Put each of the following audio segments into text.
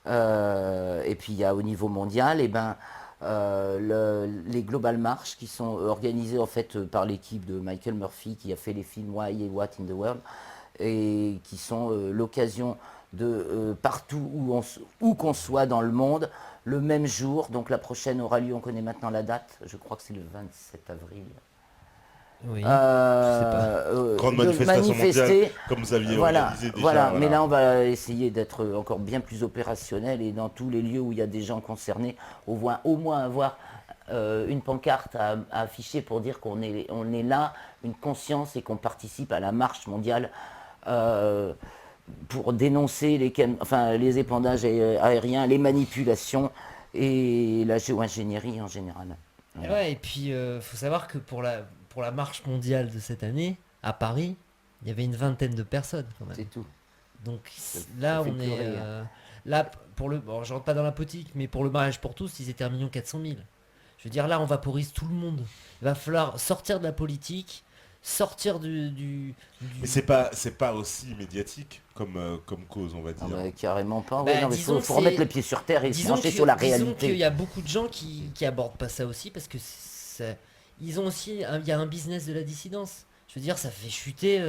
Et puis il y a au niveau mondial, les Global March qui sont organisés en fait par l'équipe de Michael Murphy qui a fait les films Why et What in the World et qui sont l'occasion de partout où qu'on soit dans le monde le même jour. Donc la prochaine aura lieu, on connaît maintenant la date, je crois que c'est le 27 avril. Oui, je sais pas. Grande De manifestation mondiale, manifester. comme vous aviez Voilà, organisé déjà. voilà. Mais Voilà. là, on va essayer d'être encore bien plus opérationnel et dans tous les lieux où il y a des gens concernés, au moins avoir une pancarte à afficher pour dire on est là, une conscience et qu'on participe à la marche mondiale euh, pour dénoncer les épandages aériens, les manipulations et la géo-ingénierie en général. Voilà. Ouais, et puis faut savoir que pour la marche mondiale de cette année, à Paris, il y avait une vingtaine de personnes quand même. C'est tout. Donc ça là, fait on est. pleurer, Là, bon, je rentre pas dans la politique, mais pour le mariage pour tous, ils étaient 1,4 million. Je veux dire, là, on vaporise tout le monde. Il va falloir sortir de la politique, sortir Mais c'est pas aussi médiatique comme cause, on va dire. Carrément pas. Bah, Ouais, non, mais disons faut que remettre c'est- les pieds sur terre et se Disons pencher sur la disons qu'il réalité. y a beaucoup de gens qui abordent pas ça aussi parce que ils ont aussi il y a un business de la dissidence. Je veux dire, ça fait chuter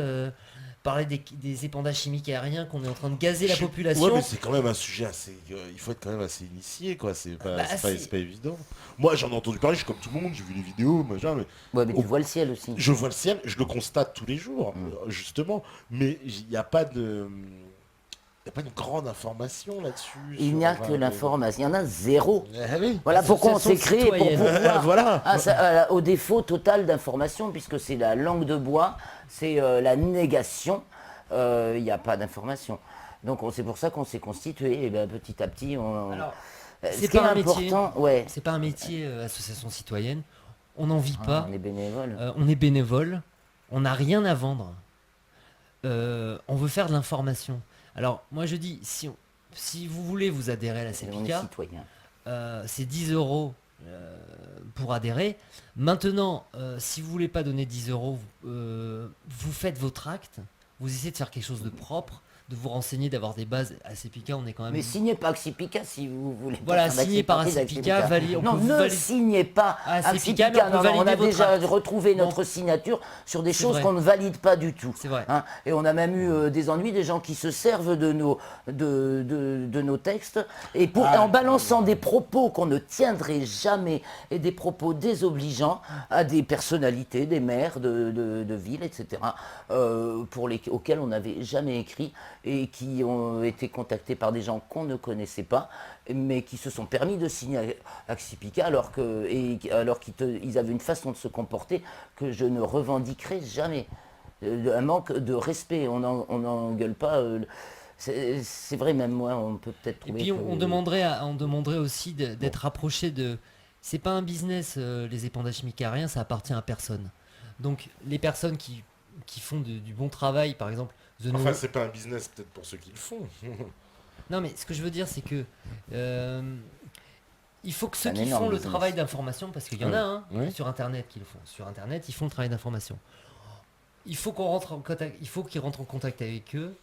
parler des épandages chimiques aériens qu'on est en train de gazer la population. Ouais, mais c'est quand même un sujet assez. Il faut être quand même assez initié, quoi. Bah, C'est pas évident. Moi, j'en ai entendu parler, je suis comme tout le monde, j'ai vu les vidéos, machin, mais Ouais, mais au- tu vois le ciel aussi. je vois le ciel, je le constate tous les jours, justement. Mais il n'y a pas de. Il n'y a pas une grande information là-dessus. Il n'y a enfin, que l'information. Il y en a zéro. Oui. Voilà pourquoi on s'est Association créé pour citoyenne. pouvoir. Voilà. Au défaut total d'information, puisque c'est la langue de bois, c'est la négation. Il n'y a pas d'information. Donc c'est pour ça qu'on s'est constitué. Et ben, petit à petit, Alors, ce c'est qui est pas un métier. important, ouais. C'est pas un métier association citoyenne. On n'en vit pas. On est bénévole. On est bénévole. On n'a rien à vendre. On veut faire de l'information. Alors, moi je dis, si vous voulez vous adhérer à la Et on est CEPICA, citoyen. c'est 10 euros pour adhérer. Maintenant, si vous voulez pas donner 10 euros, vous faites votre acte, vous essayez de faire quelque chose de propre, de vous renseigner, d'avoir des bases. À CEPICA, on est quand même... Mais signez pas Axipica si vous voulez. pas Voilà, faire signez par d'Axipica. Axipica, on Non, peut vous ne valider- signez pas Axipica, Axipica. mais on peut Non, on a valider votre déjà acte. retrouvé Bon. notre signature sur des C'est choses vrai. qu'on ne valide pas du tout. C'est vrai. Hein. Et on a même eu des ennuis, des gens qui se servent de nos textes et en balançant des propos qu'on ne tiendrait jamais et des propos désobligeants à des personnalités, des maires de villes, etc., auxquels on n'avait jamais écrit et qui ont été contactés par des gens qu'on ne connaissait pas, mais qui se sont permis de signer Axipica alors qu'ils avaient une façon de se comporter que je ne revendiquerai jamais. Un manque de respect, on n'engueule pas. C'est vrai, même moi, on peut peut-être Et trouver puis on demanderait aussi d'être rapproché de... C'est pas un business, les épandages chimiques aériens, ça appartient à personne. Donc les personnes qui font du bon travail, par exemple... Enfin, c'est pas un business peut-être pour ceux qui le font. Non mais ce que je veux dire c'est que il faut que ceux un qui énorme font le business. travail d'information, parce qu'il y en a Oui. sur internet qui le font. Sur internet, ils font le travail d'information. Il faut qu'on rentre en contact, il faut qu'ils rentrent en contact avec eux.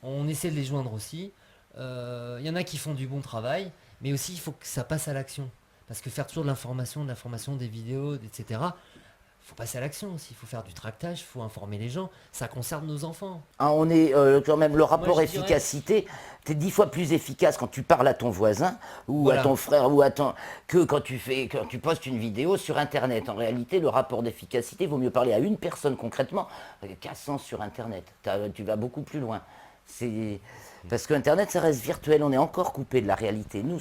On essaie de les joindre aussi. Il y en a qui font du bon travail, mais aussi il faut que ça passe à l'action. Parce que faire toujours de l'information, des vidéos, etc. Faut passer à l'action aussi. Il faut faire du tractage, il faut informer les gens. Ça concerne nos enfants. On est quand même le rapport Moi, je dirais- efficacité. T'es 10 fois plus efficace quand tu parles à ton voisin ou Voilà. à ton frère que quand tu postes une vidéo sur Internet. En réalité, le rapport d'efficacité vaut mieux parler à une personne concrètement qu'à 100 sur Internet. Tu vas beaucoup plus loin. Parce que Internet, ça reste virtuel. On est encore coupé de la réalité. Nous,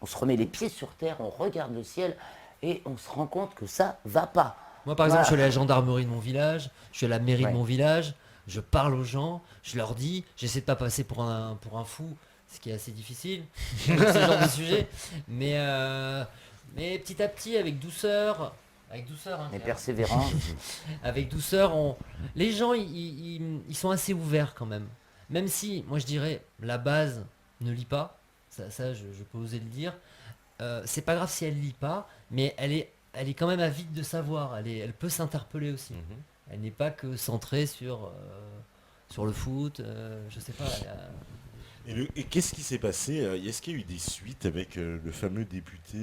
on se remet les pieds sur terre, on regarde le ciel et on se rend compte que ça va pas. Moi, par exemple, Voilà. je suis allé à la gendarmerie de mon village, je suis à la mairie Ouais. de mon village, je parle aux gens, je leur dis, j'essaie de pas passer pour un fou, ce qui est assez difficile, ce genre de sujet. Mais petit à petit, avec douceur, hein, Mais persévérant. avec douceur, les gens, ils sont assez ouverts quand même. Même si, moi je dirais, la base ne lit pas, ça je peux oser le dire. C'est pas grave si elle lit pas, mais elle est quand même avide de savoir. Elle peut s'interpeller aussi. Elle n'est pas que centrée sur le foot, je sais pas. Et qu'est-ce qui s'est passé? Est-ce qu'il y a eu des suites avec le fameux député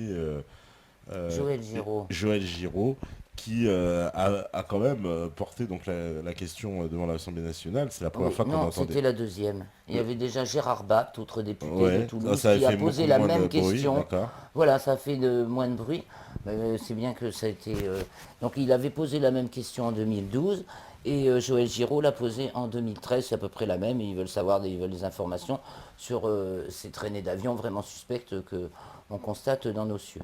Joël Giraud. Joël Giraud, qui a quand même porté donc la question devant l'Assemblée nationale? C'est la première fois qu'on Non, entendait. c'était la deuxième. Il y avait déjà Gérard Bapt, autre député Ouais, de Toulouse, ça a qui a fait posé beaucoup la moins de même bruit, question. d'accord. Voilà, ça fait moins de bruit. C'est bien que ça a été... Donc il avait posé la même question en 2012 et Joël Giraud l'a posée en 2013, c'est à peu près la même. Et ils veulent des informations sur ces traînées d'avions vraiment suspectes qu'on constate dans nos cieux.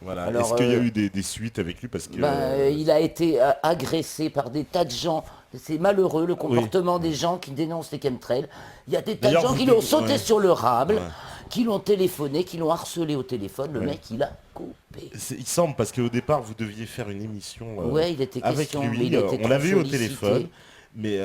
Voilà. Alors, Est-ce qu'il y a eu des suites avec lui parce que il a été agressé par des tas de gens. C'est malheureux le comportement des gens qui dénoncent les chemtrails. Il y a des tas de D'ailleurs, gens vous qui l'ont dites- sauté ouais. sur le rable, Ouais. qui l'ont téléphoné, qui l'ont harcelé au téléphone. Le Ouais. mec, il a coupé. il semble parce qu'au départ vous deviez faire une émission Ouais, il était avec question, mais lui. il a été On l'avait eu au sollicité. téléphone, mais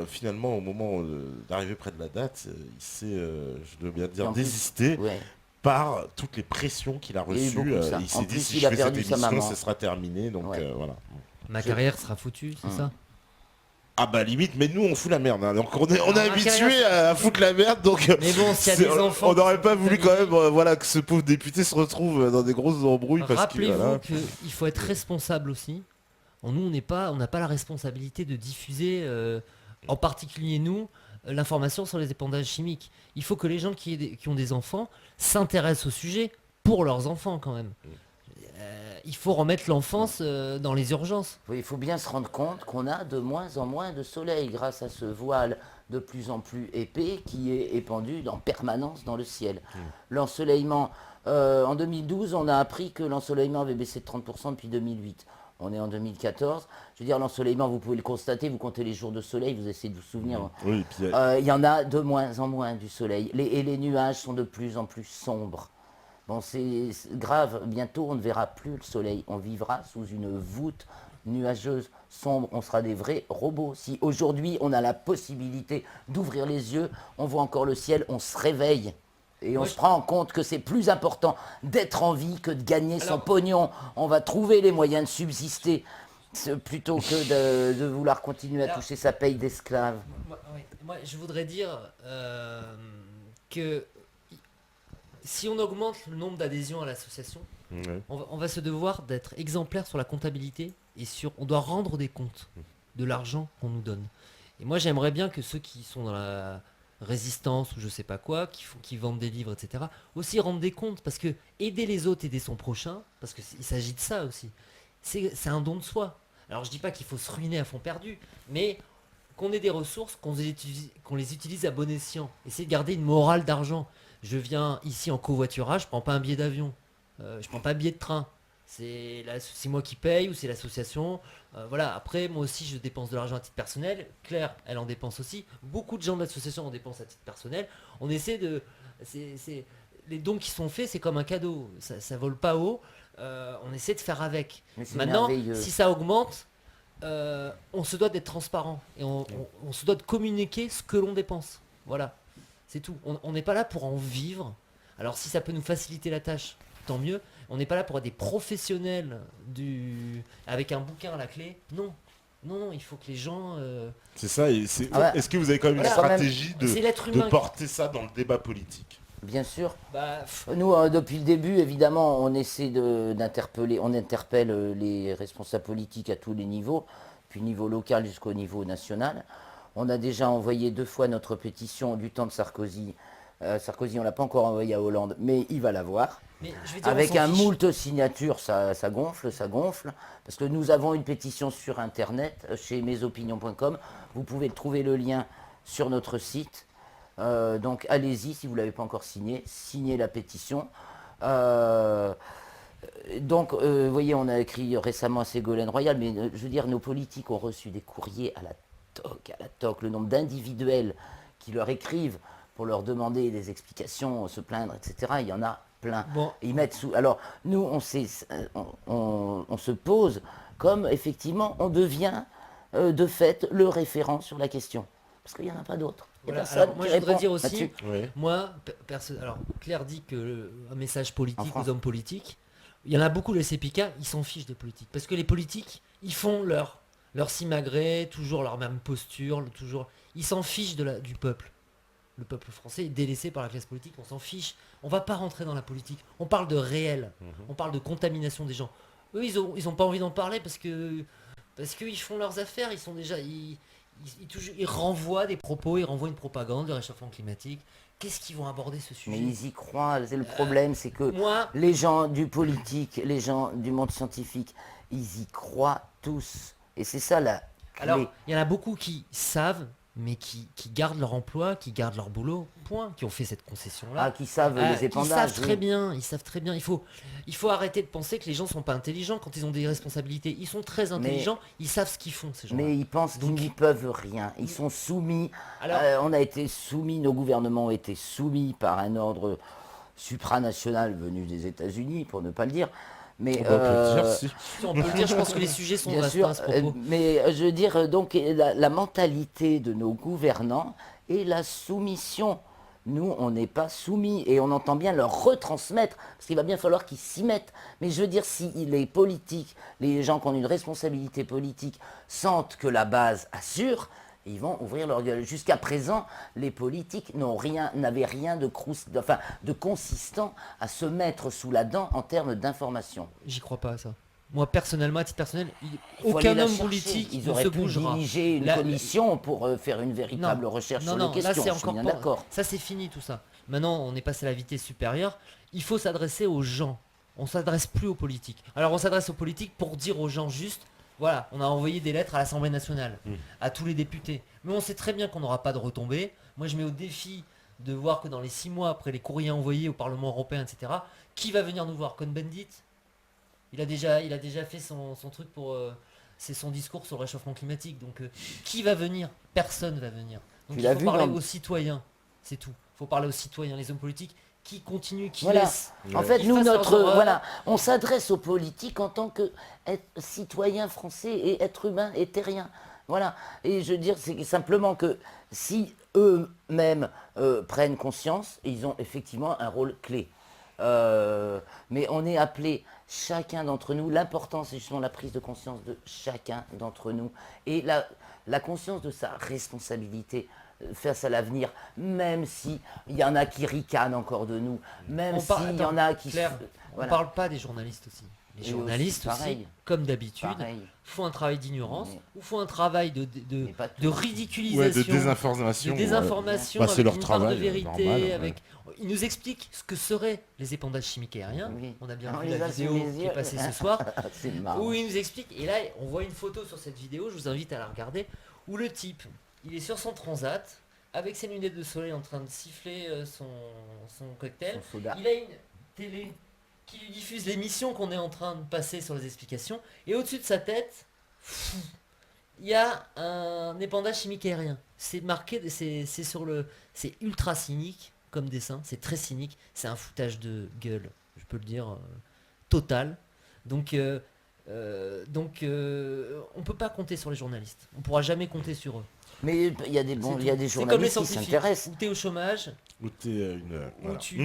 finalement au moment d'arriver près de la date, il s'est, je dois bien Et dire, en plus, désisté Ouais. par toutes les pressions qu'il a Il y a eu reçues. beaucoup de ça. Il En s'est plus, dit si il je a fais cette perdu sa émission, maman. ce sera terminé. Donc Ouais. voilà. Ma carrière sera foutue, c'est ça? Ah bah limite, mais nous on fout la merde. Hein. Donc on est Alors, ma habitué carrière, à foutre la merde. Donc Mais bon, s'il y a c'est- des enfants on qui n'aurait sont pas voulu quand contaminés, même voilà, que ce pauvre député se retrouve dans des grosses embrouilles parce que rappelez-vous voilà. qu'il faut être responsable aussi. Nous, on n'a pas la responsabilité de diffuser, en particulier nous, l'information sur les épandages chimiques. Il faut que les gens qui ont des enfants s'intéressent au sujet pour leurs enfants quand même. Il faut remettre l'enfance dans les urgences. Oui, il faut bien se rendre compte qu'on a de moins en moins de soleil grâce à ce voile de plus en plus épais qui est épandu en permanence dans le ciel. L'ensoleillement, en 2012, on a appris que l'ensoleillement avait baissé de 30% depuis 2008. On est en 2014. Je veux dire, l'ensoleillement, vous pouvez le constater, vous comptez les jours de soleil, vous essayez de vous souvenir. Oui, et puis, Il y en a de moins en moins du soleil. Et les nuages sont de plus en plus sombres. Bon, c'est grave. Bientôt, on ne verra plus le soleil. On vivra sous une voûte nuageuse, sombre. On sera des vrais robots. Si aujourd'hui, on a la possibilité d'ouvrir les yeux, on voit encore le ciel, on se réveille. Et on se prend en compte que c'est plus important d'être en vie que de gagner son pognon. On va trouver les moyens de subsister plutôt que de vouloir continuer à Alors- toucher sa paye d'esclave. Moi, je voudrais dire que si on augmente le nombre d'adhésions à l'association, ouais. on va se devoir d'être exemplaire sur la comptabilité et on doit rendre des comptes de l'argent qu'on nous donne. Et moi, j'aimerais bien que ceux qui sont dans la résistance ou je sais pas quoi, qui vendent des livres, etc., aussi rendent des comptes, parce que aider les autres, aider son prochain, parce qu'il s'agit de ça aussi, c'est un don de soi. Alors je dis pas qu'il faut se ruiner à fond perdu, mais qu'on ait des ressources, qu'on les utilise à bon escient. Essayer de garder une morale d'argent. Je viens ici en covoiturage, je prends pas un billet d'avion, je prends pas un billet de train. C'est moi qui paye ou c'est l'association. Voilà. Après, moi aussi, je dépense de l'argent à titre personnel. Claire, elle en dépense aussi. Beaucoup de gens de l'association en dépensent à titre personnel. On essaie de... les dons qui sont faits, c'est comme un cadeau. Ça vole pas haut. On essaie de faire avec. Mais c'est Maintenant, merveilleux. si ça augmente, on se doit d'être transparent. Et on se doit de communiquer ce que l'on dépense. Voilà. C'est tout. On n'est pas là pour en vivre. Alors si ça peut nous faciliter la tâche, tant mieux. On n'est pas là pour être des professionnels avec un bouquin à la clé. Non. Non, il faut que les gens... C'est ça. Et est-ce que vous avez quand même une Voilà, quand même, stratégie c'est l'être de humain. porter ça dans le débat politique? Bien sûr. Bah, Nous, depuis le début, évidemment, on essaie d'interpeller, on interpelle les responsables politiques à tous les niveaux, puis niveau local jusqu'au niveau national. On a déjà envoyé 2 fois notre pétition du temps de Sarkozy. Sarkozy, on ne l'a pas encore envoyé à Hollande, mais il va l'avoir. mais je veux dire, Avec on s'en un fiche. moult signatures, ça gonfle. Parce que nous avons une pétition sur Internet, chez mesopinions.com. Vous pouvez trouver le lien sur notre site. Donc allez-y, si vous ne l'avez pas encore signé, signez la pétition. Vous voyez, on a écrit récemment à Ségolène Royal, mais je veux dire, nos politiques ont reçu des courriers à la toque, le nombre d'individuels qui leur écrivent pour leur demander des explications, se plaindre, etc. Il y en a plein. Bon. Ils mettent sous. Alors, nous, on se pose comme, effectivement, on devient de fait le référent sur la question. Parce qu'il n'y en a pas d'autre. Il y a Voilà. personne Alors, moi, qui je voudrais répond dire aussi, là-dessus. Ouais. moi, alors Claire dit que un message En politique France. aux hommes politiques, il y en a beaucoup, les CPK, ils s'en fichent des politiques. Parce que les politiques, ils font leur simagrée, toujours leur même posture, toujours... Ils s'en fichent du peuple. le peuple français est délaissé par la classe politique, on s'en fiche. On va pas rentrer dans la politique. On parle de réel. On parle de contamination des gens. Eux, ils ont pas envie d'en parler parce qu'ils font leurs affaires. Ils sont déjà, ils renvoient des propos, ils renvoient une propagande, le réchauffement climatique. Qu'est-ce qu'ils vont aborder ce sujet? Mais ils y croient. C'est le problème, c'est que Moi, les gens du politique, les gens du monde scientifique, ils y croient tous. Et c'est ça la clé. alors, il y en a beaucoup qui savent, mais qui gardent leur emploi, qui gardent leur boulot, point, qui ont fait cette concession-là. Qui savent les Ils épandages. savent très bien, ils savent très bien. Il faut arrêter de penser que les gens sont pas intelligents quand ils ont des responsabilités. Ils sont très intelligents, ils savent ce qu'ils font, ces gens-là. Mais ils pensent qu'ils n'y peuvent rien. Ils sont soumis. Alors- On a été soumis, nos gouvernements ont été soumis par un ordre supranational venu des États-Unis, pour ne pas le dire. Mais On peut le dire, si. Si on peut le dire, je pense que les sujets sont bien vastes sûr, à ce propos. mais je veux dire, donc la mentalité de nos gouvernants est la soumission. Nous, on n'est pas soumis et on entend bien leur retransmettre, parce qu'il va bien falloir qu'ils s'y mettent. Mais je veux dire, si les politiques, les gens qui ont une responsabilité politique, sentent que la base assure, ils vont ouvrir leur gueule. Jusqu'à présent, les politiques n'avaient rien de consistant à se mettre sous la dent en termes d'information. J'y crois pas à ça. Moi, personnellement, à titre personnel, Il faut aucun aller la homme chercher. politique Ils ne auraient se pu bougera. diriger une La- commission pour faire une véritable recherche sur les questions. là, c'est Je suis encore bien pas- d'accord. Ça, c'est fini tout ça. Maintenant, on est passé à la vitesse supérieure. Il faut s'adresser aux gens. On s'adresse plus aux politiques. Alors, on s'adresse aux politiques pour dire aux gens juste, voilà, on a envoyé des lettres à l'Assemblée nationale, à tous les députés. Mais on sait très bien qu'on n'aura pas de retombées. Moi, je mets au défi de voir que dans les 6 mois après les courriers envoyés au Parlement européen, etc., qui va venir nous voir? Cohn-Bendit? Il a déjà fait son truc pour... c'est son discours sur le réchauffement climatique. Donc, qui va venir? Personne va venir. Donc, Tu il l'as faut vu parler dans- aux citoyens. C'est tout. Il faut parler aux citoyens, les hommes politiques, qui continuent, qui Voilà. laissent. En fait, Qu'ils nous, fassent leurs erreurs. voilà, on s'adresse aux politiques en tant que citoyen français et être humain et terrien. Voilà. Et je veux dire, c'est simplement que si eux-mêmes prennent conscience, ils ont effectivement un rôle clé. Mais on est appelé, chacun d'entre nous, l'important c'est justement la prise de conscience de chacun d'entre nous et la conscience de sa responsabilité face à l'avenir, même si il y en a qui ricanent encore de nous, même s'il y en a qui... Claire, voilà. on parle pas des journalistes aussi. Les Et journalistes aussi, aussi, pareil. comme d'habitude, Pareil. font un travail d'ignorance Mais- ou font un travail de pas tous. de Ouais, ridiculisation. de désinformation. De désinformation, Bah, c'est avec leur une part travail, de vérité, normal, ouais. avec... Ils nous expliquent ce que seraient les épandages chimiques aériens. Oui. On a bien On vu les la a vidéo sous les qui est yeux. passée ce soir, C'est marrant. où ils nous expliquent, et là on voit une photo sur cette vidéo, je vous invite à la regarder, où le type, il est sur son transat, avec ses lunettes de soleil en train de siffler son cocktail. Son soda. Il a une télé qui lui diffuse l'émission qu'on est en train de passer sur les explications, et au-dessus de sa tête, il y a un épandage chimique aérien. C'est marqué, c'est ultra cynique comme dessin, c'est très cynique, c'est un foutage de gueule, je peux le dire, total. Donc, on peut pas compter sur les journalistes. On pourra jamais compter sur eux. Mais il y a des C'est il y a tout. des C'est comme les journalistes qui scientifiques. s'intéressent. Ou t'es au chômage, Ou t'es une. ou Voilà. tu...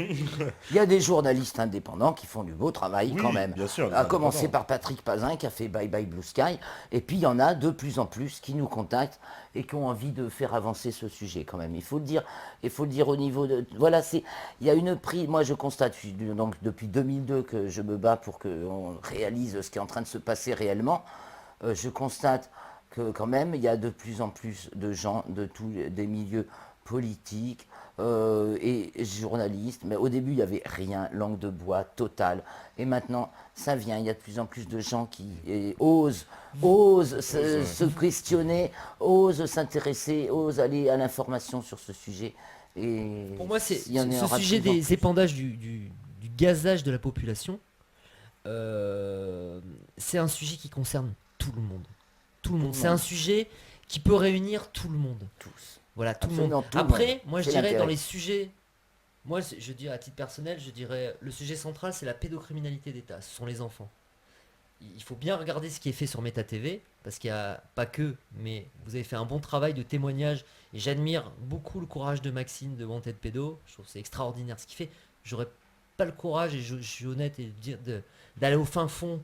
Il y a des journalistes indépendants qui font du beau travail Oui, quand même. bien sûr, les À commencer indépendants. par Patrick Pazin qui a fait Bye Bye Blue Sky. Et puis il y en a de plus en plus qui nous contactent et qui ont envie de faire avancer ce sujet quand même. Il faut le dire au niveau de... Voilà, il y a une prise... Moi je constate, donc depuis 2002 que je me bats pour qu'on réalise ce qui est en train de se passer réellement. Je constate que quand même il y a de plus en plus de gens de tous des milieux politiques et journalistes, mais au début il n'y avait rien, langue de bois totale, et maintenant ça vient, il y a de plus en plus de gens qui osent se questionner, osent s'intéresser, osent aller à l'information sur ce sujet. Et Pour moi, c'est il y en ce aura de sujet plus en des plus. épandages du gazage de la population. C'est un sujet qui concerne tout le monde. Tout le monde. C'est un sujet qui peut réunir tout le monde. Tous. Voilà, tout le Absolument monde. tout le Après, monde. moi je C'est dirais dans l'intérêt. les sujets, moi je dirais à titre personnel, je dirais le sujet central c'est la pédocriminalité d'État. Ce sont les enfants. Il faut bien regarder ce qui est fait sur Meta TV, parce qu'il n'y a pas que, mais vous avez fait un bon travail de témoignage, et j'admire beaucoup le courage de Maxime de Wanted Pédo, je trouve que c'est extraordinaire ce qu'il fait. J'aurais pas le courage, et je suis honnête, et d'aller au fin fond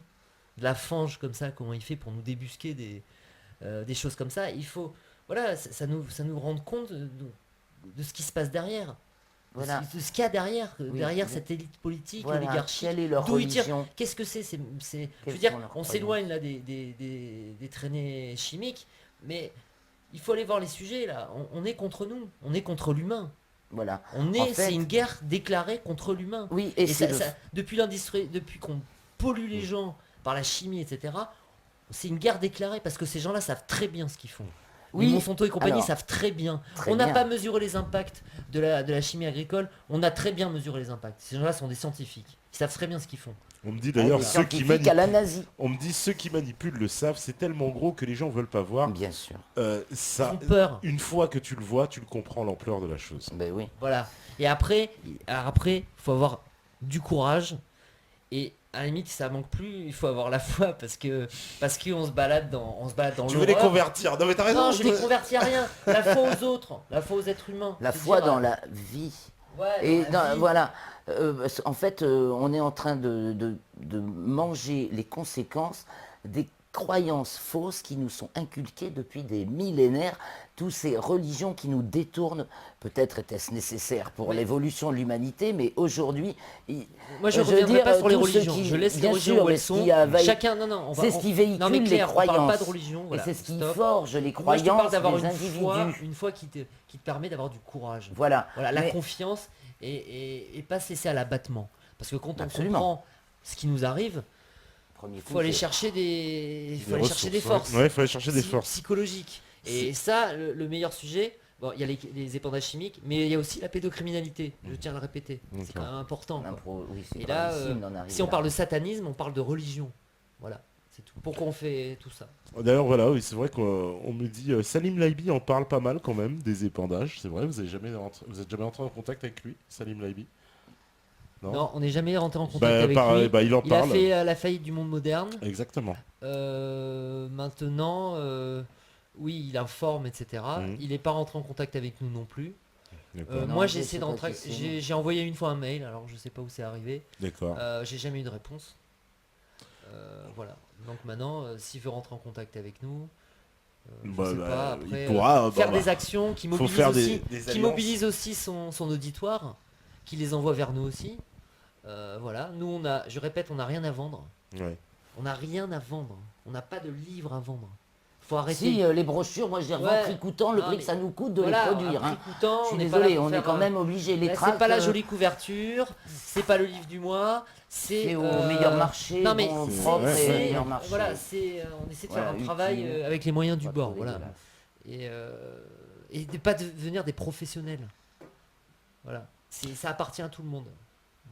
de la fange comme ça, comment il fait pour nous débusquer des choses comme ça. Il faut, voilà, ça nous rend compte de ce qui se passe derrière. Voilà. De ce qu'il y a derrière, Oui, derrière oui. cette élite politique, Voilà. oligarchique. Quelle est leur D'où ils tirent. religion? Qu'est-ce que c'est je veux Quelles dire, sont leurs on s'éloigne là des traînées chimiques, mais il faut aller voir les sujets là. On est contre nous, on est contre l'humain. Voilà. C'est fait- une guerre déclarée contre l'humain. Oui, Et c'est depuis l'industrie, depuis qu'on pollue les gens par la chimie, etc., c'est une guerre déclarée parce que ces gens-là savent très bien ce qu'ils font. Oui, Les Monsanto et compagnie alors, savent très bien. très On n'a bien. pas mesuré les impacts de la chimie agricole, on a très bien mesuré les impacts. Ces gens-là sont des scientifiques, ils savent très bien ce qu'ils font. On me dit d'ailleurs, Les ceux qui scientifiques à la manipulent, nazie. on me dit ceux qui manipulent le savent, c'est tellement gros que les gens veulent pas voir. Bien sûr. Ils Ça, ont peur. une fois que tu le vois, tu le comprends l'ampleur de la chose. Ben oui. Voilà. Et après, faut avoir du courage. Et à la limite, ça manque plus. Il faut avoir la foi parce qu'on se balade dans Tu veux les l'horreur. convertir? Non mais t'as raison. Non, je les convertis à rien. La foi aux autres, la foi aux êtres humains. La C'est foi dire, dans la vie. Ouais, Et dans la vie. voilà, en fait, on est en train de manger les conséquences des croyances fausses qui nous sont inculquées depuis des millénaires, toutes ces religions qui nous détournent. Peut-être était-ce nécessaire pour Oui. l'évolution de l'humanité, mais aujourd'hui, Moi, je veux reviendrai dire, pas sur les tous ceux religions. qui- Je laisse les bien religions sûr, où mais elles ce qui sont. a vailli- Chacun, non, c'est ce qui véhicule non, mais les Claire, on parle pas croyances. de religion. Voilà, et c'est ce qui stop. forge les Moi, je te croyances parle d'avoir des une individus. foi qui te permet d'avoir du courage. Voilà. Voilà, la Mais- confiance et pas se laisser à l'abattement. Parce que quand on Absolument. comprend ce qui nous arrive, Premier coup, faut aller c'est- chercher des ressources, forces. Ouais, il faut aller chercher des forces. Psychologiques. Et ça, le meilleur sujet, bon, il y a les épandages chimiques, mais il y a aussi la pédocriminalité. Je tiens à le répéter. C'est quand même important. quoi. Oui, c'est Et là, gravissime d'en arriver si on là. parle de satanisme, on parle de religion. Voilà, c'est tout. Pourquoi on fait tout ça? D'ailleurs, voilà, oui, c'est vrai qu'on me dit, Salim Laibi en parle pas mal quand même, des épandages. C'est vrai, vous êtes jamais entré en contact avec lui, Salim Laibi? Non, on n'est jamais rentré en contact Bah, avec lui. bah, il en Il a parle. fait la faillite du monde moderne. Exactement. Maintenant, oui, il informe, etc. Mhm. Il n'est pas rentré en contact avec nous non plus. D'accord. Non, Moi, je j'ai sais essayé pas d'entrer. qui c'est. J'ai envoyé une fois un mail, alors je sais pas où c'est arrivé. D'accord. J'ai jamais eu de réponse. Voilà. Donc maintenant, s'il veut rentrer en contact avec nous, je Bah, sais bah, pas. Après, il pourra. faire bah, des actions qui faut mobilisent faire aussi, des qui alliances. mobilisent aussi son auditoire, qui les envoie vers nous aussi. Voilà. Nous, je répète, on n'a rien à vendre. Ouais. On n'a rien à vendre. On n'a pas de livre à vendre. Faut arrêter. Si, les brochures, moi je les revends Ouais. prix coûtant, le Non, prix mais que ça nous coûte de voilà, les produire. à Hein. prix coûtant, Je suis on n'est pas là désolé, pour on est faire, quand même obligé. Les là, tracts, c'est pas la jolie couverture, c'est pas le livre du mois, c'est au meilleur marché, non mais bon, c'est- propre ouais, et ouais. meilleur marché. voilà, on essaie de Voilà, faire un utile. travail avec les moyens du Pas bord, trop voilà, dégueulasse. et de pas devenir des professionnels. Voilà, ça appartient à tout le monde.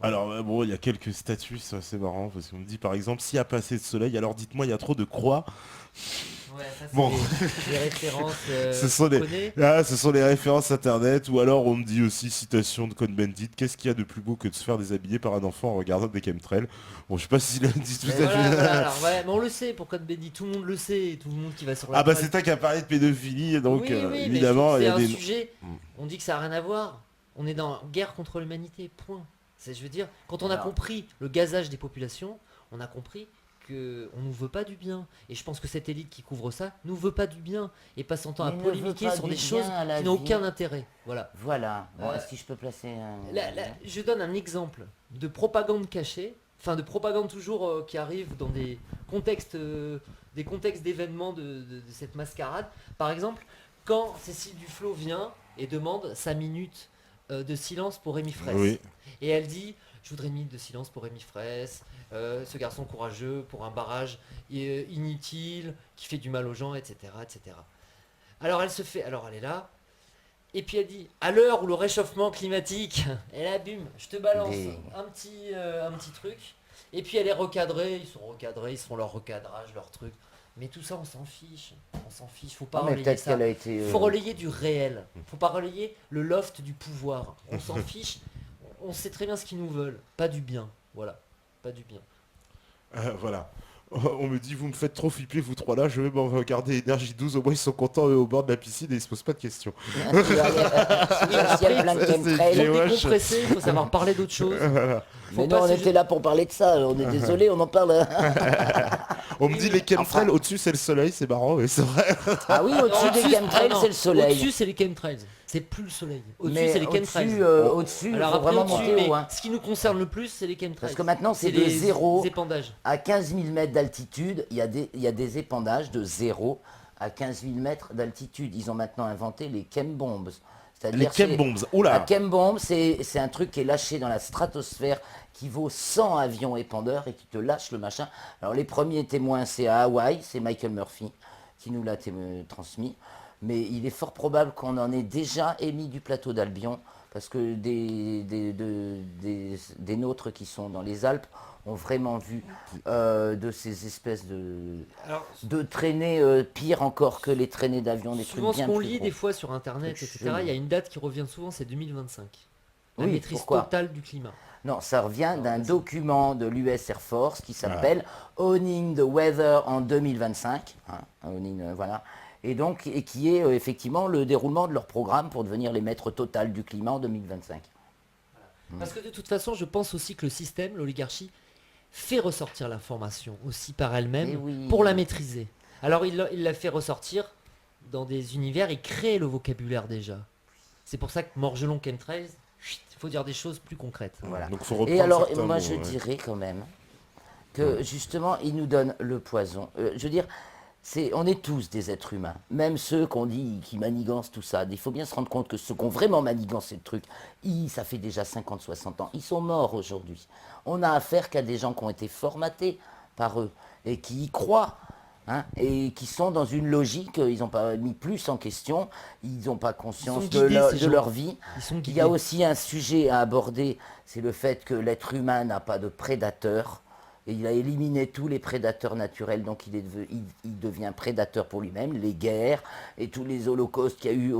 Alors bon, il y a quelques statuts, ça, c'est marrant parce qu'on me dit par exemple s'il y a pas assez de soleil, alors dites-moi il y a trop de croix. Ouais, ça c'est Bon. des références. Ce sont qu'on des- connaît. Ah, ce sont les références internet ou alors on me dit aussi citation de Cohn-Bendit, qu'est-ce qu'il y a de plus beau que de se faire déshabiller par un enfant en regardant des chemtrails. Bon, je sais pas s'il a dit tout à Et fait. voilà, alors, ouais, mais on le sait pour Code Bendy, tout le monde le sait, tout le monde qui va sur la Ah bah toile. c'est toi qui as parlé de pédophilie donc Oui, oui, mais évidemment il y c'est a un des sujet. Mm. On dit que ça n'a rien à voir. On est dans guerre contre l'humanité. Point. Je veux dire, quand on a Alors. compris le gazage des populations, on a compris que on nous veut pas du bien. Et je pense que cette élite qui couvre ça nous veut pas du bien et passe son temps à Mais ne veut polémiquer pas sur du des bien choses à la qui n'ont vie. aucun intérêt. Voilà. Voilà. Bon, Euh, est-ce que je peux placer un... Je donne un exemple de propagande cachée, enfin de propagande toujours qui arrive dans des contextes d'événements de cette mascarade. Par exemple, quand Cécile Duflot vient et demande 5 minutes de silence pour Rémi Fraisse. Oui. Et elle dit, je voudrais une minute de silence pour Rémi Fraisse, ce garçon courageux pour un barrage inutile, qui fait du mal aux gens, etc. etc. Alors elle est là, et puis elle dit, à l'heure où le réchauffement climatique, et là bim, je te balance Des- un petit truc, et puis elle est recadrée, ils font leur recadrage, leur truc. Mais tout ça on s'en fiche, faut pas Ah, mais relayer peut-être ça. qu'elle a été... Faut relayer du réel. Faut pas relayer le loft du pouvoir. On s'en fiche. On sait très bien ce qu'ils nous veulent. Pas du bien. Voilà. Pas du bien. Voilà. On me dit vous me faites trop flipper vous trois là, je vais m'en regarder Énergie 12, au moins ils sont contents eux, au bord de la piscine et ils se posent pas de questions. Il y a plein de c'est- chemtrails. Et Faut ouais, décompresser, il faut savoir parler d'autre chose. Voilà. Faut Mais pas non, on se était là pour parler de ça. On est désolé, on en parle. On me dit les chemtrails au-dessus c'est le soleil, c'est marrant, mais c'est vrai. Ah oui, au-dessus des chemtrails, non, c'est le soleil. Au-dessus, c'est les chemtrails. C'est plus le soleil. Au-dessus, Mais c'est les chemtrails. au-dessus, il Alors faut après, vraiment au-dessus, monter mais haut. Hein. ce qui nous concerne le plus, c'est les chemtrails. Parce que maintenant, c'est de les 0 épandages. à 15 000 mètres d'altitude. Il y a des épandages de 0 à 15 000 mètres d'altitude. Ils ont maintenant inventé les chembombs. Les C'est-à-dire chembombs, La oula. chembomb, c'est un truc qui est lâché dans la stratosphère qui vaut 100 avions épandeurs et qui te lâche le machin. Alors les premiers témoins, c'est à Hawaï, c'est Michael Murphy qui nous l'a transmis. Mais il est fort probable qu'on en ait déjà émis du plateau d'Albion parce que des nôtres qui sont dans les Alpes ont vraiment vu de ces espèces Alors, de traînées pires encore que les traînées d'avions, des souvent, trucs bien ce qu'on plus lit gros. des fois sur Internet, Trucs etc., il y a une date qui revient souvent, c'est 2025. La Oui, maîtrise pourquoi totale du climat. Non, ça revient d'un vas-y. document de l'US Air Force qui s'appelle Owning the Weather en 2025. Hein, voilà. Et donc, et qui est effectivement le déroulement de leur programme pour devenir les maîtres total du climat en 2025. Parce que de toute façon, je pense aussi que le système, l'oligarchie, fait ressortir l'information aussi par elle-même Eh oui. pour la maîtriser. Alors il la fait ressortir dans des univers, il crée le vocabulaire déjà. C'est pour ça que Morgelon Chemtrails, il faut dire des choses plus concrètes. Voilà. Donc faut reprendre Et alors, certains moi mots, je ouais. dirais quand même que justement, ils nous donnent le poison. Je veux dire, on est tous des êtres humains, même ceux qu'on dit qui manigancent tout ça. Il faut bien se rendre compte que ceux qui ont vraiment manigancé le truc, ça fait déjà 50-60 ans, ils sont morts aujourd'hui. On a affaire qu'à des gens qui ont été formatés par eux et qui y croient. Hein, et qui sont dans une logique, ils n'ont pas mis plus en question, ils n'ont pas conscience guidés, ces de gens. leur vie. Ils sont Il guidés. y a aussi un sujet à aborder, c'est le fait que l'être humain n'a pas de prédateur. Et il a éliminé tous les prédateurs naturels, donc il devient prédateur pour lui-même. Les guerres et tous les holocaustes qu'il y a eu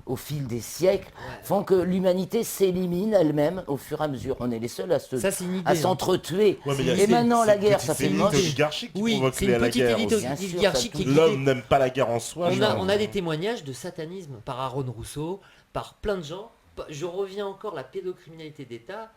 au fil des siècles font que l'humanité s'élimine elle-même au fur et à mesure. On est les seuls Ça, c'est une idée, à s'entretuer. Ouais, mais il y a- Et maintenant, c'est la une guerre, petite ça fait élite moche. oligarchique qui Oui, provoque c'est une la petite guerre élite aussi. Bien sûr, oligarchique ça qui est touche. guidée. L'homme n'aime pas la guerre en soi. On a des témoignages de satanisme par Aaron Rousseau, par plein de gens. Je reviens encore, la pédocriminalité d'État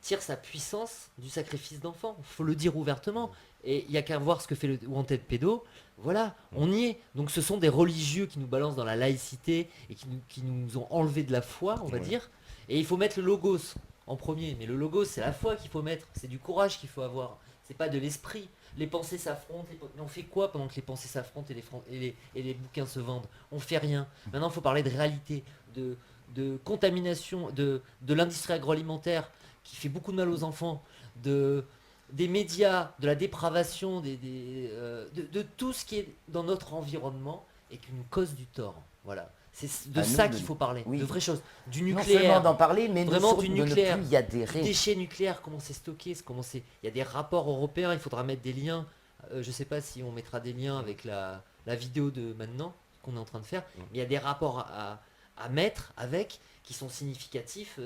tire sa puissance du sacrifice d'enfants. Il faut le dire ouvertement. Et il n'y a qu'à voir ce que fait le Wanted Pédo. Voilà, on y est. Donc ce sont des religieux qui nous balancent dans la laïcité et qui nous ont enlevé de la foi, on va dire. Et il faut mettre le logos en premier. Mais le logos, c'est la foi qu'il faut mettre. C'est du courage qu'il faut avoir. C'est pas de l'esprit. Les pensées s'affrontent. Mais on fait quoi pendant que les pensées s'affrontent et les bouquins se vendent? On fait rien. Maintenant, il faut parler de réalité, de contamination, de l'industrie agroalimentaire qui fait beaucoup de mal aux enfants, des médias, de la dépravation, de tout ce qui est dans notre environnement et qui nous cause du tort. Voilà. C'est de ça qu'il faut parler, oui. de vraies choses. Du Non nucléaire. seulement d'en parler, mais Vraiment surtout du de ne nucléaire, plus y du adhérer. déchet nucléaire, comment c'est stocké, il y a des rapports européens, il faudra mettre des liens. Je ne sais pas si on mettra des liens avec la vidéo de maintenant qu'on est en train de faire, mais il y a des rapports à mettre avec qui sont significatifs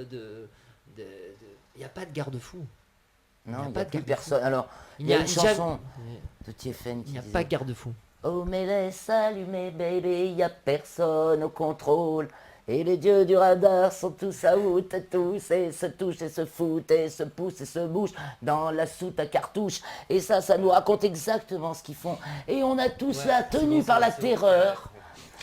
il n'y a pas de garde-fou. Non, il n'y pas a de plus garde-fou. personne. Alors, il y a une chanson de Tiefen Il qui n'y a disait pas de garde-fou. Oh, mais laisse allumer, baby, il n'y a personne au contrôle. Et les dieux du radar sont tous à out, tous, et se touchent et se foutent, et se poussent et se bougent dans la soute à cartouche. Et ça nous raconte exactement ce qu'ils font. Et on a tous la tenue par la terreur,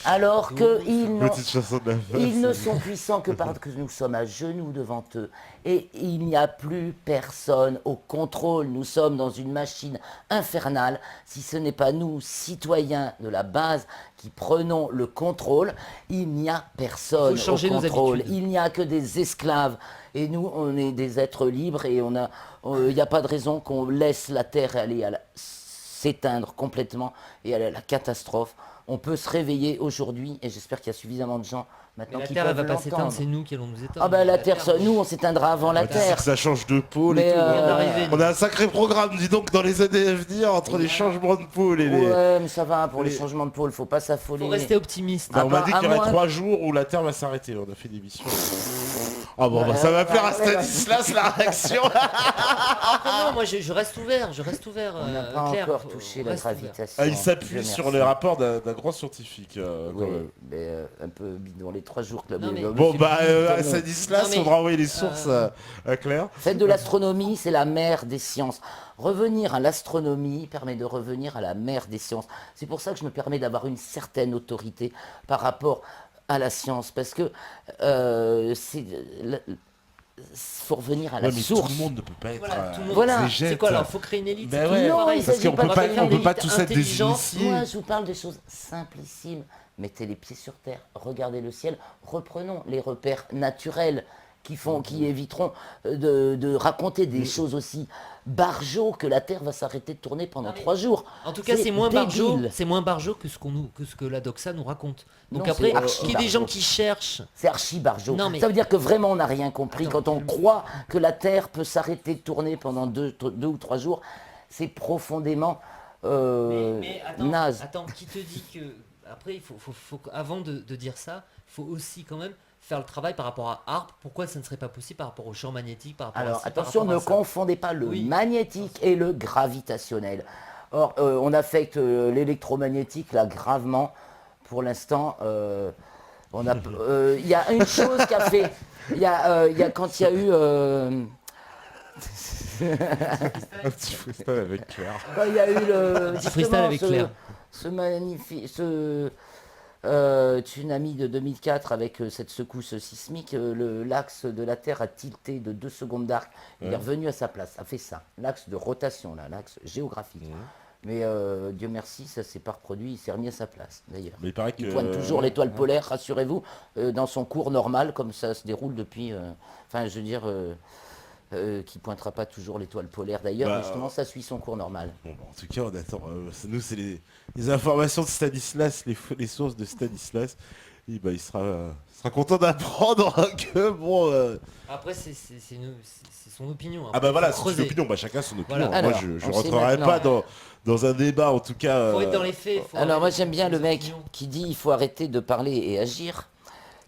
alors qu'ils Petite chanson de la fin. ils ne sont puissants que parce que nous sommes à genoux devant eux. Et il n'y a plus personne au contrôle. Nous sommes dans une machine infernale. Si ce n'est pas nous, citoyens de la base, qui prenons le contrôle, il n'y a personne Il faut changer au nos contrôle. habitudes. Il n'y a que des esclaves. Et nous, on est des êtres libres et il n'y a pas de raison qu'on laisse la Terre aller s'éteindre complètement et aller à la catastrophe. On peut se réveiller aujourd'hui et j'espère qu'il y a suffisamment de gens Mais maintenant la qui Terre, elle peuvent va pas s'éteindre, l'entendre. c'est nous qui allons nous éteindre. Ah bah la Terre, nous on s'éteindra avant la Ouais, tu sais Terre. que ça change de pôle Mais, et tout. vient d'arriver, On a un sacré programme, dis donc, dans les années à venir, entre les changements de pôle et les... Ouais, mais ça va, pour les les- changements de pôle, faut pas s'affoler. Faut rester optimiste. Bah, on m'a bah, dit à qu'il y aurait moins- 3 jours où la Terre va s'arrêter. On a fait des missions. Ah bon, bah, ça va plaire à Stanislas la réaction. Non, moi je reste ouvert, On n'a pas Claire, encore faut- touché on la reste ouvert. gravitation. Ah, il Dieu s'appuie sur merci. les rapports d'un grand scientifique. Quand Oui, même. mais un peu bidon, les 3 jours que la Non, mais- Bon, bah, à Non, Stanislas, mais- on va envoyer les sources à Claire. Faites de l'astronomie, c'est la mère des sciences. Revenir à l'astronomie permet de revenir à la mère des sciences. C'est pour ça que je me permets d'avoir une certaine autorité par rapport à la science, parce que faut revenir à la Ouais, mais source. tout le monde ne peut pas être Voilà, tout le monde- Voilà. exégète. C'est quoi alors? Faut créer une élite. Ben c'est ouais, toujours Non, pareil. il parce s'agit qu'on pas peut de pas, créer on une peut pas élite tous être des intelligente. initiés. Moi, je vous parle de choses simplissimes. Mettez les pieds sur terre, regardez le ciel, reprenons les repères naturels qui éviteront de raconter des choses aussi barjots que la Terre va s'arrêter de tourner pendant Non, mais 3 jours. En tout cas, c'est moins débile. barjot que ce que la doxa nous raconte. Donc Non, après, c'est archi qu'il y ait des gens barjot. qui cherchent. C'est archi barjot. Non, mais- Ça veut dire que vraiment on n'a rien compris. Attends, Quand on croit que la Terre peut s'arrêter de tourner pendant 2 ou 3 jours, c'est profondément naze. Attends, qui te dit que après avant de dire ça, il faut aussi quand même faire le travail par rapport à ARP. Pourquoi ça ne serait pas possible par rapport au champ magnétique, par rapport Alors à ci, attention, par ne rapport à ça. confondez pas le Oui. magnétique et le gravitationnel. Or, on affecte l'électromagnétique là gravement. Pour l'instant, il y a une chose qui a fait. Il y a quand il y a eu. Un petit freestyle avec Claire. Quand il y a eu le. Petit freestyle avec Claire. Ce magnifique. Tsunami de 2004 avec cette secousse sismique, l'axe de la Terre a tilté de 2 secondes d'arc. Il est revenu à sa place, a fait ça. L'axe de rotation, là, l'axe géographique. Mais Dieu merci, ça s'est pas reproduit, il s'est remis à sa place d'ailleurs. Mais il paraît que... Il pointe toujours l'étoile polaire, rassurez-vous, dans son cours normal, comme ça se déroule depuis. Enfin, je veux dire, qui pointera pas toujours l'étoile polaire d'ailleurs, Bah, mais justement, ça suit son cours normal. Bon, en tout cas, on attend. Nous, c'est les informations de Stanislas, les sources de Stanislas. Et bah, il sera content d'apprendre que bon. Après, c'est son opinion. Ah bah voilà, Faut c'est creuser. une opinion. Bah, chacun son opinion. Voilà. Moi, Alors, je on sait rentrerai maintenant. pas dans un débat, en tout cas. Faut être dans les faits. faut Alors moi arrêter j'aime bien de le prendre mec des opinions. qui dit il faut arrêter de parler et agir,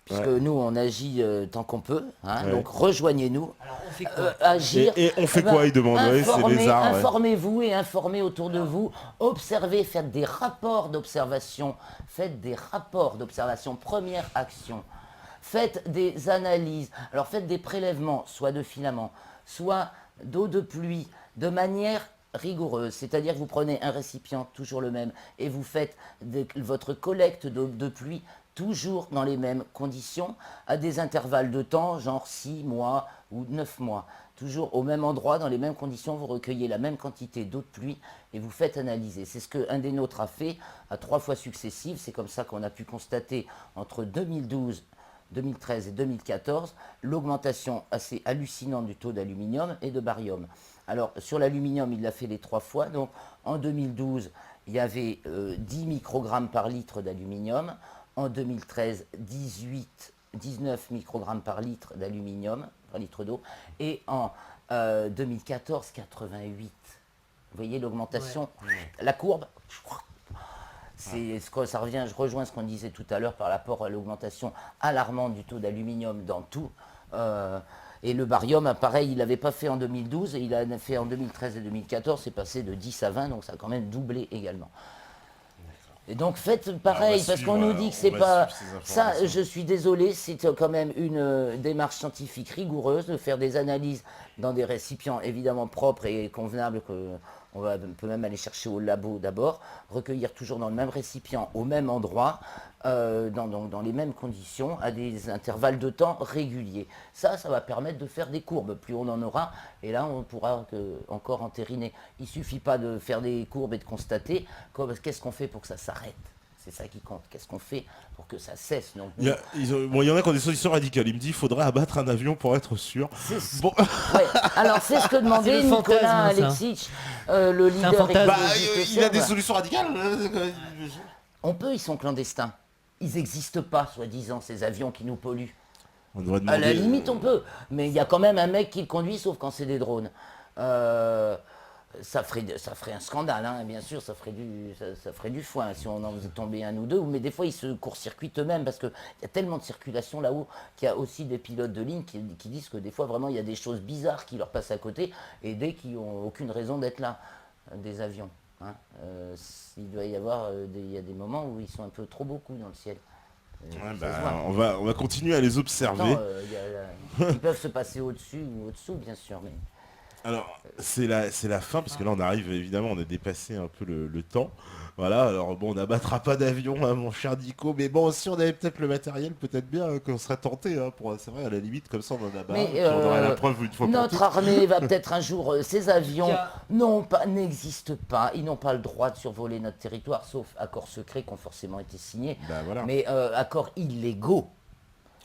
puisque Ouais. nous on agit tant qu'on peut, hein, Ouais. donc rejoignez-nous. Alors, on fait quoi Agir. Et on fait Eh ben, quoi, il demanderait, c'est Lézard. Ouais. Informez-vous et informez autour de vous. Observez, faites des rapports d'observation. Faites des rapports d'observation. Première action. Faites des analyses. Alors faites des prélèvements, soit de filaments, soit d'eau de pluie, de manière rigoureuse. C'est-à-dire que vous prenez un récipient, toujours le même, et vous faites votre collecte d'eau de pluie toujours dans les mêmes conditions, à des intervalles de temps, genre 6 mois ou 9 mois. Toujours au même endroit, dans les mêmes conditions, vous recueillez la même quantité d'eau de pluie et vous faites analyser. C'est ce qu'un des nôtres a fait à 3 fois successives. C'est comme ça qu'on a pu constater entre 2012, 2013 et 2014 l'augmentation assez hallucinante du taux d'aluminium et de barium. Alors sur l'aluminium, il l'a fait les 3 fois. Donc en 2012, il y avait 10 microgrammes par litre d'aluminium. En 2013, 19 microgrammes par litre d'aluminium, par litre d'eau. Et en 2014, 88. Vous voyez l'augmentation, la courbe. Ça revient, je rejoins ce qu'on disait tout à l'heure par rapport à l'augmentation alarmante du taux d'aluminium dans tout. Et le barium, pareil, il l'avait pas fait en 2012 et il l'a fait en 2013 et 2014, c'est passé de 10 à 20, donc ça a quand même doublé également. Et donc faites pareil, parce qu'on nous dit que c'est pas... Ça, je suis désolé, c'est quand même une démarche scientifique rigoureuse de faire des analyses dans des récipients évidemment propres et convenables on peut même aller chercher au labo d'abord, recueillir toujours dans le même récipient, au même endroit, dans les mêmes conditions, à des intervalles de temps réguliers. Ça va permettre de faire des courbes. Plus on en aura, et là on pourra encore entériner. Il ne suffit pas de faire des courbes et de constater. Qu'est-ce qu'on fait pour que ça s'arrête? C'est ça qui compte. Qu'est-ce qu'on fait pour que ça cesse? Donc, Il y en a qui ont des solutions radicales. Il me dit qu'il faudrait abattre un avion pour être sûr. Bon. ouais. Alors c'est ce que demandait C'est le Nicolas fantasme, ça. Alexic, le leader fantasme. Bah, écologiste il a des serbe. solutions radicales. On peut, ils sont clandestins. Ils n'existent pas, soi-disant, ces avions qui nous polluent. On devrait À la demander. limite, on peut. Mais il y a quand même un mec qui le conduit, sauf quand c'est des drones. Ça ferait un scandale, hein, bien sûr, ça ferait du foin si on en faisait tomber un ou deux. Mais des fois, ils se court-circuitent eux-mêmes parce qu'il y a tellement de circulation là-haut qu'il y a aussi des pilotes de ligne qui disent que des fois, vraiment, il y a des choses bizarres qui leur passent à côté et dès qu'ils n'ont aucune raison d'être là, des avions. Hein. Il doit y avoir il y a des moments où ils sont un peu trop beaucoup dans le ciel. Ouais, Ça se bah, voit. on va continuer à les observer. Attends, ils peuvent se passer au-dessus ou au-dessous, bien sûr. Mais... Alors, c'est la fin, parce que là, on arrive, évidemment, on a dépassé un peu le temps. Voilà, alors bon, on n'abattra pas d'avion, hein, mon cher Nico, mais bon, si on avait peut-être le matériel, peut-être bien qu'on serait tenté, hein, c'est vrai, à la limite, comme ça, on en abat, Mais, puis on aurait la preuve une fois pour notre toutes. armée va peut-être un jour, ces avions Il y a- n'existent pas, ils n'ont pas le droit de survoler notre territoire, sauf accords secrets qui ont forcément été signés, Bah voilà. mais accords illégaux.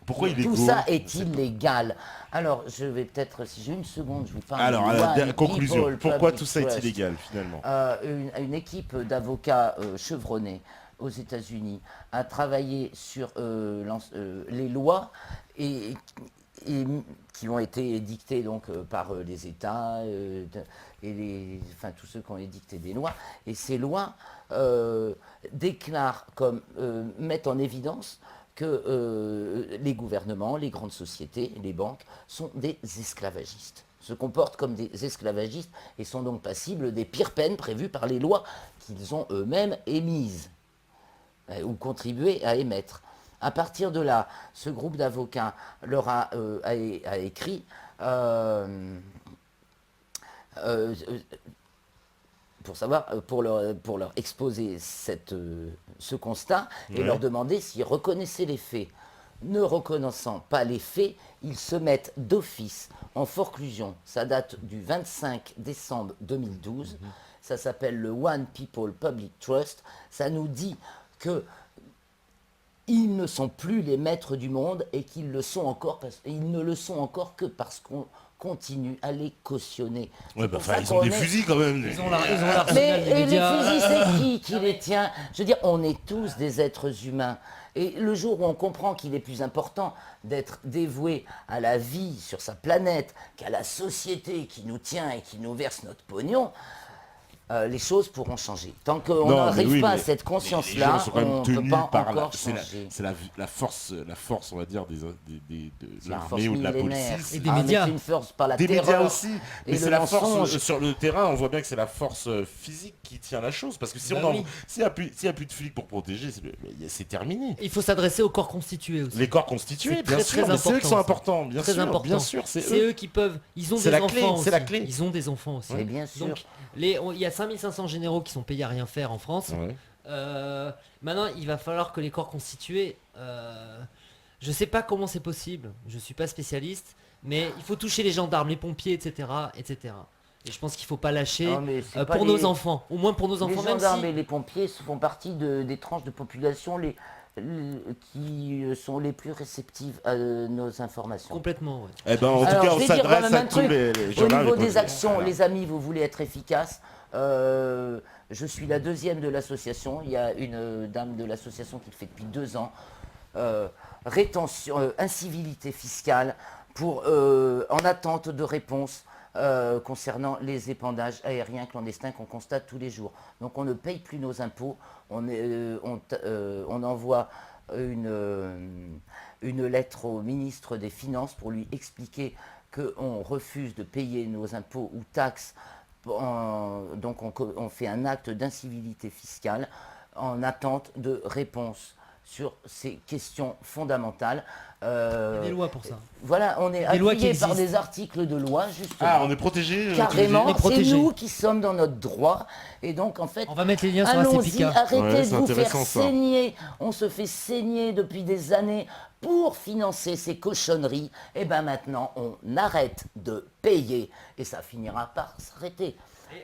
Pourquoi il est Tout go ça est illégal. Alors, je vais peut-être, si j'ai une seconde, je vous parle Alors, du à la One conclusion, People pourquoi Public tout ça est Trust. illégal, finalement? Une équipe d'avocats chevronnés aux États-Unis a travaillé sur les lois et qui ont été édictées donc par les États tous ceux qui ont édicté des lois. Et ces lois déclarent mettent en évidence que les gouvernements, les grandes sociétés, les banques sont des esclavagistes, se comportent comme des esclavagistes et sont donc passibles des pires peines prévues par les lois qu'ils ont eux-mêmes émises ou contribué à émettre. À partir de là, ce groupe d'avocats leur a écrit pour leur exposer ce constat et Ouais. leur demander s'ils reconnaissaient les faits. Ne reconnaissant pas les faits, ils se mettent d'office en forclusion. Ça date du 25 décembre 2012. Ça s'appelle le One People Public Trust. Ça nous dit que ils ne sont plus les maîtres du monde et qu'ils le sont encore ils ne le sont encore que parce qu'on continue à les cautionner. Ouais, bah, C'est pour ça ils ont qu'on des est- fusils, quand même. Ils ont l'arsenal Mais des et les médias. fusils, c'est qui les tient? Je veux dire, on est tous des êtres humains. Et le jour où on comprend qu'il est plus important d'être dévoué à la vie sur sa planète qu'à la société qui nous tient et qui nous verse notre pognon, les choses pourront changer. Tant qu'on Non, n'arrive mais oui, pas à mais cette les gens conscience-là, sont quand même on ne peut tenus pas par encore c'est changer. la force, on va dire, de C'est une l'armée force ou de la millénaire. police. Et des mais médias. c'est une force par la Des terreur. médias aussi, et mais c'est le la force mensonge. sur le terrain, on voit bien que c'est la force physique qui tient la chose, parce que si Bah on en- oui. s'il n'y a plus de flics pour protéger, c'est terminé. Il faut s'adresser au corps constitué aussi. Les corps constitués, C'est bien très, sûr, très mais c'est eux qui sont important, importants, bien Très sûr, important. bien sûr, c'est C'est eux. eux qui peuvent. Ils ont C'est des la clé, enfants c'est la aussi. clé. Ils ont des enfants aussi. Mais bien sûr. Donc, il y a 5500 généraux qui sont payés à rien faire en France. Ouais. Maintenant, il va falloir que les corps constitués. Je sais pas comment c'est possible. Je suis pas spécialiste, mais il faut toucher les gendarmes, les pompiers, etc., etc. Et je pense qu'il faut pas lâcher Non, mais c'est pas pour les- nos enfants. Au moins pour nos Les enfants, même gendarmes si. et les pompiers font partie des tranches de population qui sont les plus réceptives à nos informations. Complètement, ouais. Eh ben, en tout Alors, cas, je on vais dire quand s'adresse même à un tous truc. les Au gendarmes, niveau les des pompiers. actions, Voilà. les amis, vous voulez être efficaces. Je suis la deuxième de l'association. Il y a une dame de l'association qui le fait depuis 2 ans. Rétention, incivilité fiscale en attente de réponse concernant les épandages aériens clandestins qu'on constate tous les jours. Donc on ne paye plus nos impôts. On envoie une lettre au ministre des Finances pour lui expliquer qu'on refuse de payer nos impôts ou taxes. Donc on fait un acte d'incivilité fiscale en attente de réponse sur ces questions fondamentales. Il y a des lois pour ça. Voilà, on est Des lois qui appuyé par existent. des articles de loi, justement. Ah, on est protégé. Carrément, On est c'est protégé. nous qui sommes dans notre droit. Et donc, en fait, On va mettre les liens sur allons-y, ACPK. arrêtez Ouais, de c'est vous faire intéressant, ça. saigner. On se fait saigner depuis des années pour financer ces cochonneries. Et bien maintenant, on arrête de payer et ça finira par s'arrêter.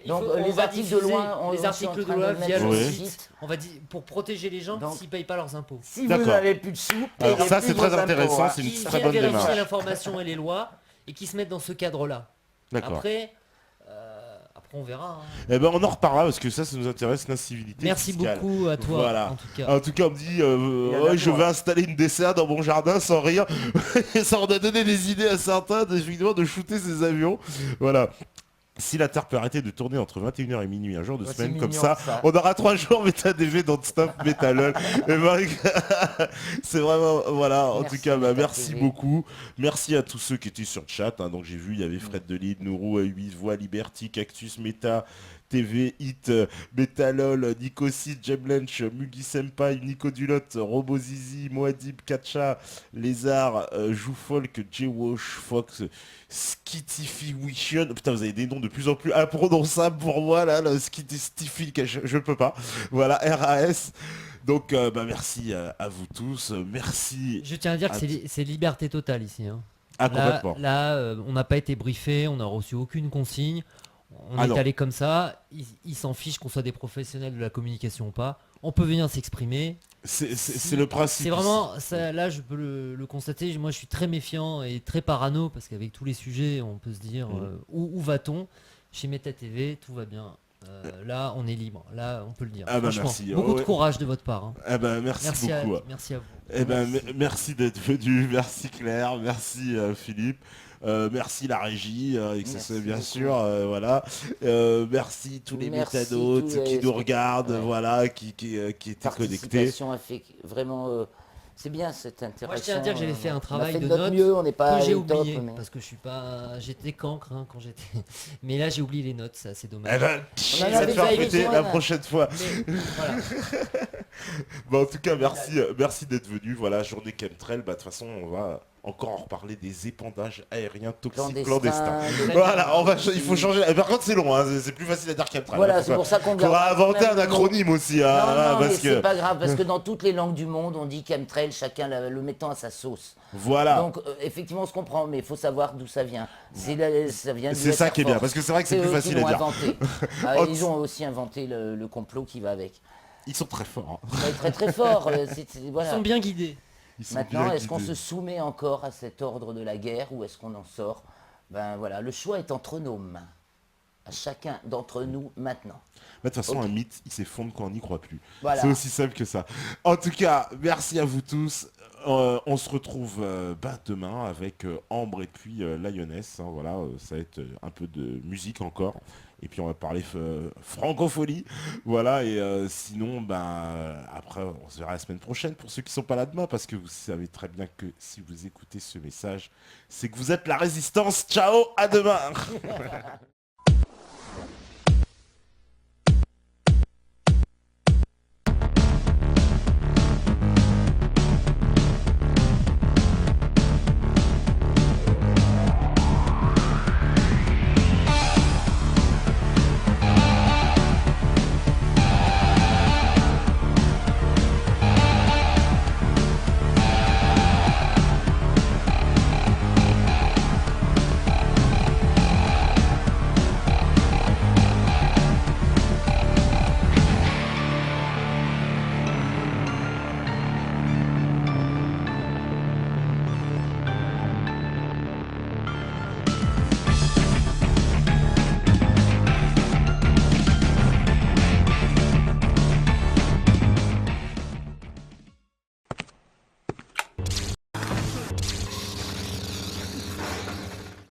Donc On les va articles de diffuser loi, on les est en articles de train loi le via mettre le sur Ouais. site. On va dire pour protéger les gens Donc- s'ils payent pas leurs impôts. Si vous D'accord. n'avez plus de sous, Alors payez ça, plus c'est vos très impôts, intéressant, hein. c'est une Qui très viennent bonne vérifier démarche. l'information et les lois et qui se mettent dans ce cadre-là. D'accord. Après on verra. Hein. Eh ben, on en reparlera parce que ça nous intéresse, l'incivilité Merci fiscale. beaucoup à toi Voilà. en tout cas. En tout cas, on me dit, Il y en a ouais, je pour, vais hein. installer une DCA dans mon jardin sans rire. Et ça en a donné des idées à certains, effectivement, de shooter ces avions. Voilà. Si la Terre peut arrêter de tourner entre 21h et minuit un jour de Ouais, semaine c'est comme mignon, ça, ça. on aura 3 jours MétaDV dans Stop Métalol. Et ben, c'est vraiment, voilà, en Merci, tout cas, bah, Méta merci TV. beaucoup. Merci à tous ceux qui étaient sur le chat. Hein. Donc j'ai vu, il y avait Fred Delide, Nourou, A8, Voix, Liberty, Cactus, Méta, TV, Hit, Metalol, Nicocid, Jemlench, Mugi Senpai, Nico Dulotte, Robozizi, Moadib, Katcha, Lézard, Joufolk, J-Wash, Fox, Skittify Wition. Putain, vous avez des noms de plus en plus imprononçables pour moi, là, le Skittify, je ne peux pas. Voilà, RAS. Donc, merci à vous tous. Merci. Je tiens à dire que c'est liberté totale ici. Hein. Ah, complètement. Là, on n'a pas été briefé, on n'a reçu aucune consigne. On est allé comme ça. Ils s'en fichent qu'on soit des professionnels de la communication ou pas. On peut venir s'exprimer. C'est le principe. C'est vraiment, ça, là je peux le constater, moi je suis très méfiant et très parano parce qu'avec tous les sujets on peut se dire où va-t-on. Chez Meta TV tout va bien. Là on est libre, là on peut le dire. Franchement, merci. Beaucoup de courage de votre part. Hein. Merci beaucoup. Merci à vous. Merci d'être venu, merci Claire, merci Philippe. Merci la régie, bien sûr, voilà. Merci tous les métanotes qui nous regardent, voilà, qui étaient connectés. A fait vraiment, c'est bien cette interaction. Moi je tiens à dire que j'avais fait un travail de notre notes mieux, on n'est pas que j'ai top, oublié mais... parce que j'étais cancre quand j'étais. Mais là j'ai oublié les notes, c'est assez dommage. Ça te fait répéter la prochaine fois. Mais, voilà. En tout cas, merci d'être venu. Voilà, journée chemtrail. De toute façon, on va encore en reparler des épandages aériens toxiques clandestins. Voilà, il faut changer. Par contre, c'est long, hein, c'est plus facile à dire chemtrail. Voilà, c'est pour ça qu'on va inventer un acronyme aussi. Hein, non, mais c'est pas grave, parce que dans toutes les langues du monde, on dit chemtrail, chacun le mettant à sa sauce. Voilà. Donc, effectivement, on se comprend, mais il faut savoir d'où ça vient. C'est ça qui est bien, parce que c'est vrai que c'est plus facile à dire. Ils ont aussi inventé le complot qui va avec. Ils sont très forts. Hein. Très très forts. Voilà. Ils sont bien guidés. Maintenant, est-ce qu'on se soumet encore à cet ordre de la guerre ou est-ce qu'on en sort? Ben voilà, le choix est entre nos mains. À chacun d'entre nous maintenant. De toute façon, un mythe, il s'effondre quand on n'y croit plus. Voilà. C'est aussi simple que ça. En tout cas, merci à vous tous. On se retrouve demain avec Ambre et puis Lioness. Hein, voilà, ça va être un peu de musique encore. Et puis on va parler francophonie. Voilà, et sinon, après, on se verra la semaine prochaine pour ceux qui ne sont pas là demain, parce que vous savez très bien que si vous écoutez ce message, c'est que vous êtes la résistance. Ciao, à demain.